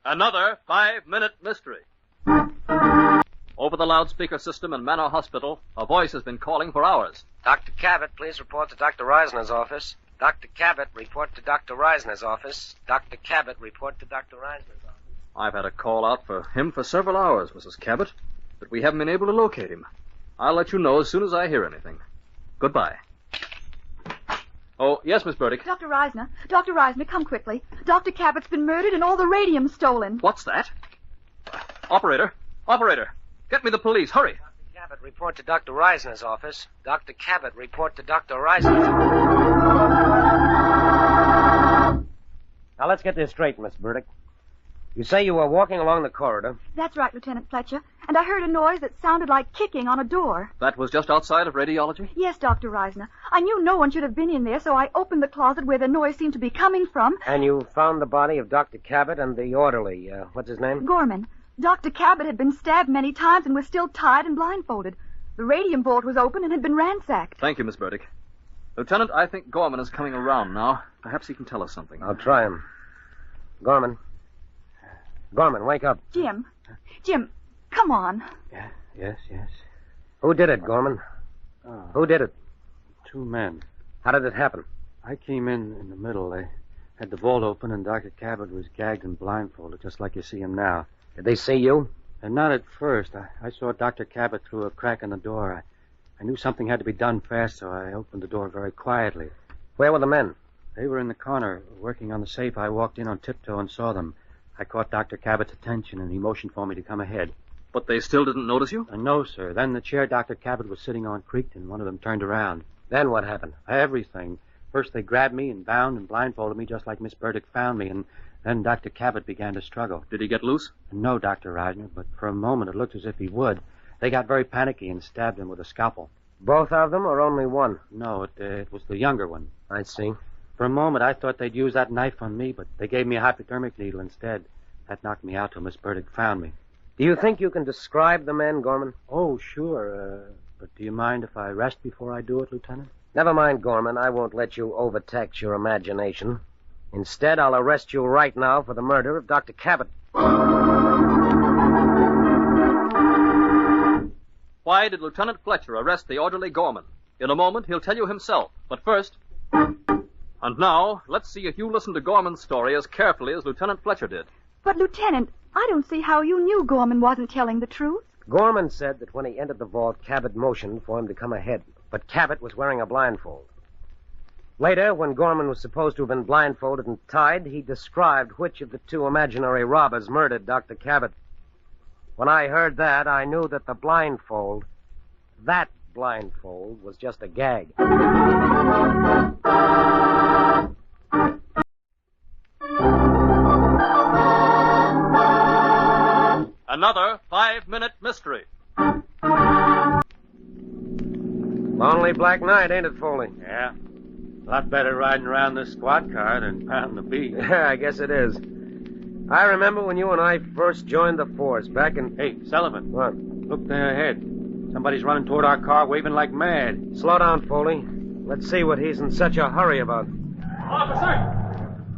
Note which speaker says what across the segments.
Speaker 1: Another 5-minute mystery. Over the loudspeaker system in Manor Hospital, a voice has been calling for hours.
Speaker 2: Dr. Cabot, please report to Dr. Reisner's office. Dr. Cabot, report to Dr. Reisner's office. Dr. Cabot, report to Dr. Reisner's office.
Speaker 1: I've had a call out for him for several hours, Mrs. Cabot, but we haven't been able to locate him. I'll let you know as soon as I hear anything. Goodbye. Oh, yes, Miss Burdick.
Speaker 3: Dr. Reisner, come quickly. Dr. Cabot's been murdered and all the radium stolen.
Speaker 1: What's that? Operator, get me the police. Hurry.
Speaker 2: Dr. Cabot, report to Dr. Reisner's office. Dr. Cabot, report to Dr. Reisner's office. Now, let's get this straight, Miss Burdick. You say you were walking along the corridor.
Speaker 3: That's right, Lieutenant Fletcher. And I heard a noise that sounded like kicking on a door.
Speaker 1: That was just outside of radiology?
Speaker 3: Yes, Dr. Reisner. I knew no one should have been in there, so I opened the closet where the noise seemed to be coming from.
Speaker 2: And you found the body of Dr. Cabot and the orderly. What's his name?
Speaker 3: Gorman. Dr. Cabot had been stabbed many times and was still tied and blindfolded. The radium vault was open and had been ransacked.
Speaker 1: Thank you, Miss Burdick. Lieutenant, I think Gorman is coming around now. Perhaps he can tell us something.
Speaker 2: I'll try him. Gorman, wake up.
Speaker 3: Jim, come on.
Speaker 4: Yes.
Speaker 2: Who did it, Gorman? Who did it?
Speaker 4: 2 men.
Speaker 2: How did it happen?
Speaker 4: I came in the middle. They had the vault open, and Dr. Cabot was gagged and blindfolded, just like you see him now.
Speaker 2: Did they see you?
Speaker 4: And not at first. I saw Dr. Cabot through a crack in the door. I knew something had to be done fast, so I opened the door very quietly.
Speaker 2: Where were the men?
Speaker 4: They were in the corner, working on the safe. I walked in on tiptoe and saw them. I caught Dr. Cabot's attention, and he motioned for me to come ahead.
Speaker 1: But they still didn't notice you?
Speaker 4: No, sir. Then the chair Dr. Cabot was sitting on creaked, and one of them turned around.
Speaker 2: Then what happened?
Speaker 4: Everything. First they grabbed me and bound and blindfolded me just like Miss Burdick found me, and then Dr. Cabot began to struggle.
Speaker 1: Did he get loose?
Speaker 4: No, Dr. Reisner, but for a moment it looked as if he would. They got very panicky and stabbed him with a scalpel.
Speaker 2: Both of them or only one?
Speaker 4: No, it was the younger one.
Speaker 2: I see.
Speaker 4: For a moment I thought they'd use that knife on me, but they gave me a hypodermic needle instead. That knocked me out till Miss Burdick found me.
Speaker 2: Do you think you can describe the men, Gorman?
Speaker 4: Oh, sure. But do you mind if I rest before I do it, Lieutenant?
Speaker 2: Never mind, Gorman. I won't let you overtax your imagination. Instead, I'll arrest you right now for the murder of Dr. Cabot.
Speaker 1: Why did Lieutenant Fletcher arrest the orderly Gorman? In a moment, he'll tell you himself. But first... And now, let's see if you listen to Gorman's story as carefully as Lieutenant Fletcher did.
Speaker 3: But, Lieutenant, I don't see how you knew Gorman wasn't telling the truth.
Speaker 2: Gorman said that when he entered the vault, Cabot motioned for him to come ahead. But Cabot was wearing a blindfold. Later, when Gorman was supposed to have been blindfolded and tied, he described which of the 2 imaginary robbers murdered Dr. Cabot. When I heard that, I knew that the blindfold, that blindfold, was just a gag.
Speaker 1: Another 5-minute mystery.
Speaker 2: Lonely black night, ain't it, Foley?
Speaker 4: Yeah. A lot better riding around this squad car than pounding the beat.
Speaker 2: Yeah, I guess it is. I remember when you and I first joined the force back in...
Speaker 4: Hey, Sullivan.
Speaker 2: What?
Speaker 4: Look there ahead. Somebody's running toward our car, waving like mad.
Speaker 2: Slow down, Foley. Let's see what he's in such a hurry about.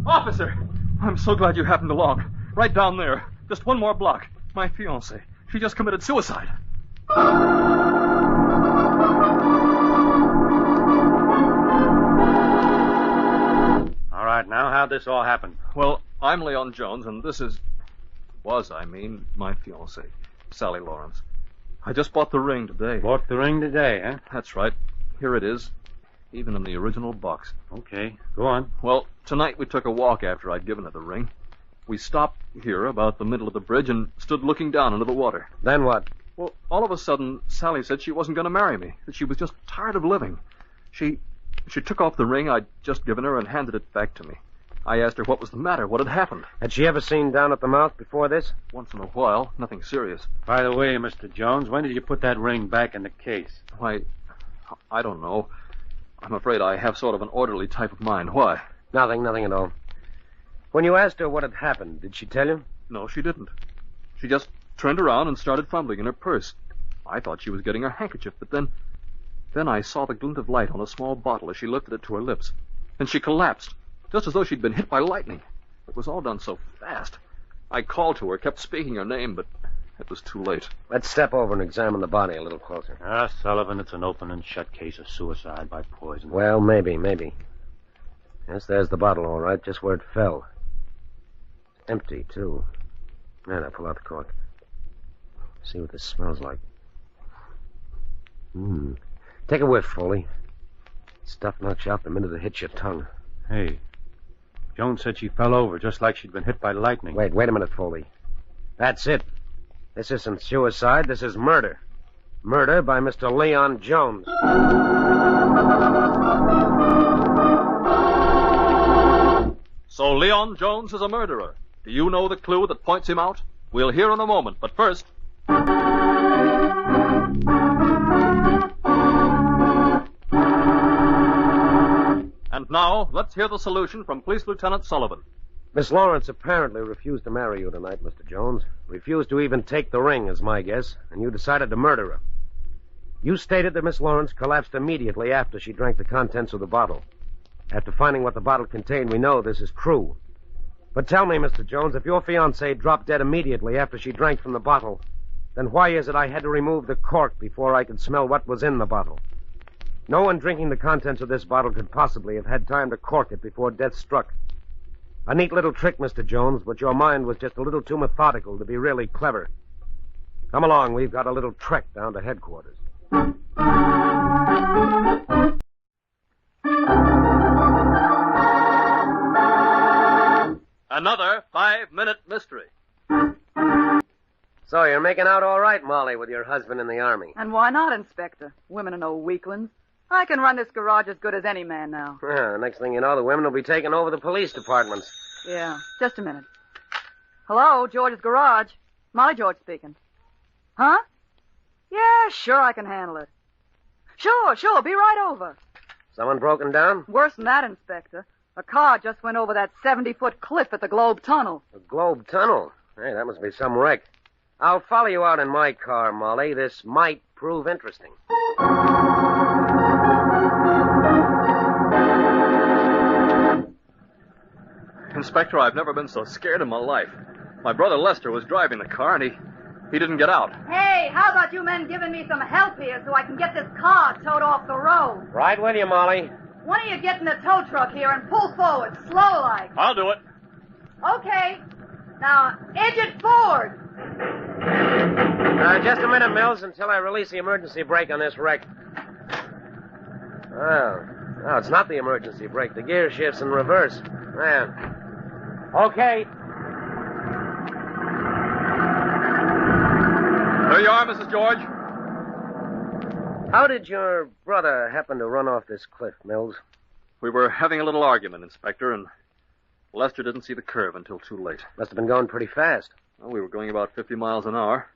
Speaker 1: Officer! I'm so glad you happened along. Right down there. Just one more block. My fiancée. She just committed suicide.
Speaker 4: All right, now, how'd this all happen?
Speaker 1: Well, I'm Leon Jones, and this was my fiancée, Sally Lawrence. I just bought the ring today.
Speaker 4: Bought the ring today, huh?
Speaker 1: That's right. Here it is, even in the original box.
Speaker 4: Okay, go on.
Speaker 1: Well, tonight we took a walk after I'd given her the ring. We stopped here about the middle of the bridge and stood looking down into the water.
Speaker 2: Then what?
Speaker 1: Well, all of a sudden, Sally said she wasn't going to marry me, that she was just tired of living. She took off the ring I'd just given her and handed it back to me. I asked her what was the matter, what had happened.
Speaker 2: Had she ever seen down at the mouth before this?
Speaker 1: Once in a while, nothing serious.
Speaker 4: By the way, Mr. Jones, when did you put that ring back in the case?
Speaker 1: Why, I don't know. I'm afraid I have sort of an orderly type of mind. Why?
Speaker 2: Nothing at all. When you asked her what had happened, did she tell you?
Speaker 1: No, she didn't. She just turned around and started fumbling in her purse. I thought she was getting her handkerchief, but then I saw the glint of light on a small bottle as she lifted it to her lips. and she collapsed, just as though she'd been hit by lightning. It was all done so fast. I called to her, kept speaking her name, but it was too late.
Speaker 2: Let's step over and examine the body a little closer.
Speaker 4: Sullivan, it's an open and shut case of suicide by poison.
Speaker 2: Well, maybe. Yes, there's the bottle, all right, just where it fell. Empty, too. Now, pull out the cork. See what this smells like. Take a whiff, Foley. Stuff knocks you out the minute it hits your tongue.
Speaker 4: Hey, Joan said she fell over just like she'd been hit by lightning.
Speaker 2: Wait a minute, Foley. That's it. This isn't suicide, this is murder. Murder by Mr. Leon Jones.
Speaker 1: So Leon Jones is a murderer. Do you know the clue that points him out? We'll hear in a moment, but first... And now, let's hear the solution from Police Lieutenant Sullivan.
Speaker 2: Miss Lawrence apparently refused to marry you tonight, Mr. Jones. Refused to even take the ring, is my guess, and you decided to murder her. You stated that Miss Lawrence collapsed immediately after she drank the contents of the bottle. After finding what the bottle contained, we know this is true. But tell me, Mr. Jones, if your fiancée dropped dead immediately after she drank from the bottle, then why is it I had to remove the cork before I could smell what was in the bottle? No one drinking the contents of this bottle could possibly have had time to cork it before death struck. A neat little trick, Mr. Jones, but your mind was just a little too methodical to be really clever. Come along, we've got a little trek down to headquarters.
Speaker 1: Another 5-minute mystery.
Speaker 2: So you're making out all right, Molly, with your husband in the Army.
Speaker 5: And why not, Inspector? Women are no weaklings. I can run this garage as good as any man now.
Speaker 2: The next thing you know, the women will be taking over the police departments.
Speaker 5: Yeah, just a minute. Hello, George's garage. Molly George speaking. Huh? Yeah, sure, I can handle it. Sure, be right over.
Speaker 2: Someone broken down?
Speaker 5: Worse than that, Inspector. A car just went over that 70-foot cliff at the Globe Tunnel.
Speaker 2: The Globe Tunnel? Hey, that must be some wreck. I'll follow you out in my car, Molly. This might prove interesting.
Speaker 1: Inspector, I've never been so scared in my life. My brother Lester was driving the car, and he didn't get out.
Speaker 5: Hey, how about you men giving me some help here so I can get this car towed off the road?
Speaker 2: Right with you, Molly.
Speaker 5: One of you get in the tow truck here and pull forward, slow-like.
Speaker 1: I'll do it.
Speaker 5: Okay. Now, edge it forward.
Speaker 2: Just a minute, Mills, until I release the emergency brake on this wreck. Oh, no, it's not the emergency brake. The gear shifts in reverse. Yeah. Okay.
Speaker 1: There you are, Mrs. George.
Speaker 2: How did your brother happen to run off this cliff, Mills?
Speaker 1: We were having a little argument, Inspector, and Lester didn't see the curve until too late.
Speaker 2: Must have been going pretty fast.
Speaker 1: Well, we were going about 50 miles an hour.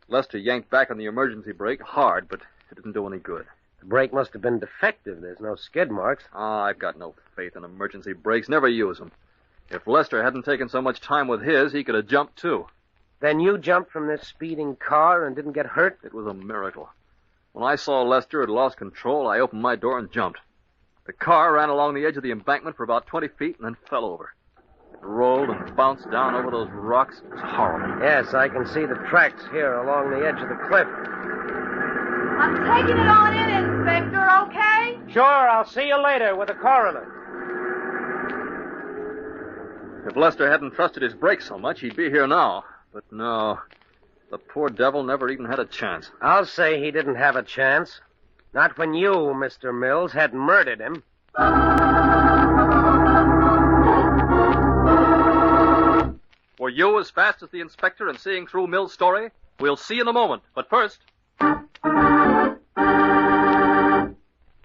Speaker 1: Lester yanked back on the emergency brake hard, but it didn't do any good.
Speaker 2: The brake must have been defective. There's no skid marks.
Speaker 1: I've got no faith in emergency brakes. Never use them. If Lester hadn't taken so much time with his, he could have jumped, too.
Speaker 2: Then you jumped from this speeding car and didn't get hurt?
Speaker 1: It was a miracle. When I saw Lester had lost control, I opened my door and jumped. The car ran along the edge of the embankment for about 20 feet and then fell over. It rolled and bounced down over those rocks. It was horrible.
Speaker 2: Yes, I can see the tracks here along the edge of the cliff.
Speaker 5: I'm taking it on in, Inspector, okay?
Speaker 2: Sure, I'll see you later with the coroner.
Speaker 1: If Lester hadn't trusted his brakes so much, he'd be here now. But no, the poor devil never even had a chance.
Speaker 2: I'll say he didn't have a chance. Not when you, Mr. Mills, had murdered him.
Speaker 1: Were you as fast as the inspector in seeing through Mill's story? We'll see in a moment, but first...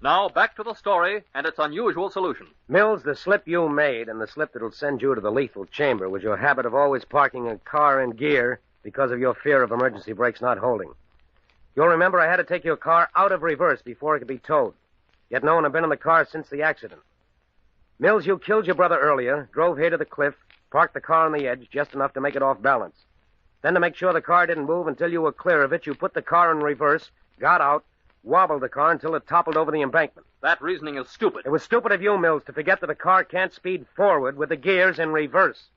Speaker 1: Now, back to the story and its unusual solution.
Speaker 2: Mills, the slip you made and the slip that'll send you to the lethal chamber was your habit of always parking a car in gear because of your fear of emergency brakes not holding. You'll remember I had to take your car out of reverse before it could be towed. Yet no one had been in the car since the accident. Mills, you killed your brother earlier, drove here to the cliff, parked the car on the edge just enough to make it off balance. Then to make sure the car didn't move until you were clear of it, you put the car in reverse, got out, wobbled the car until it toppled over the embankment.
Speaker 1: That reasoning is stupid.
Speaker 2: It was stupid of you, Mills, to forget that a car can't speed forward with the gears in reverse.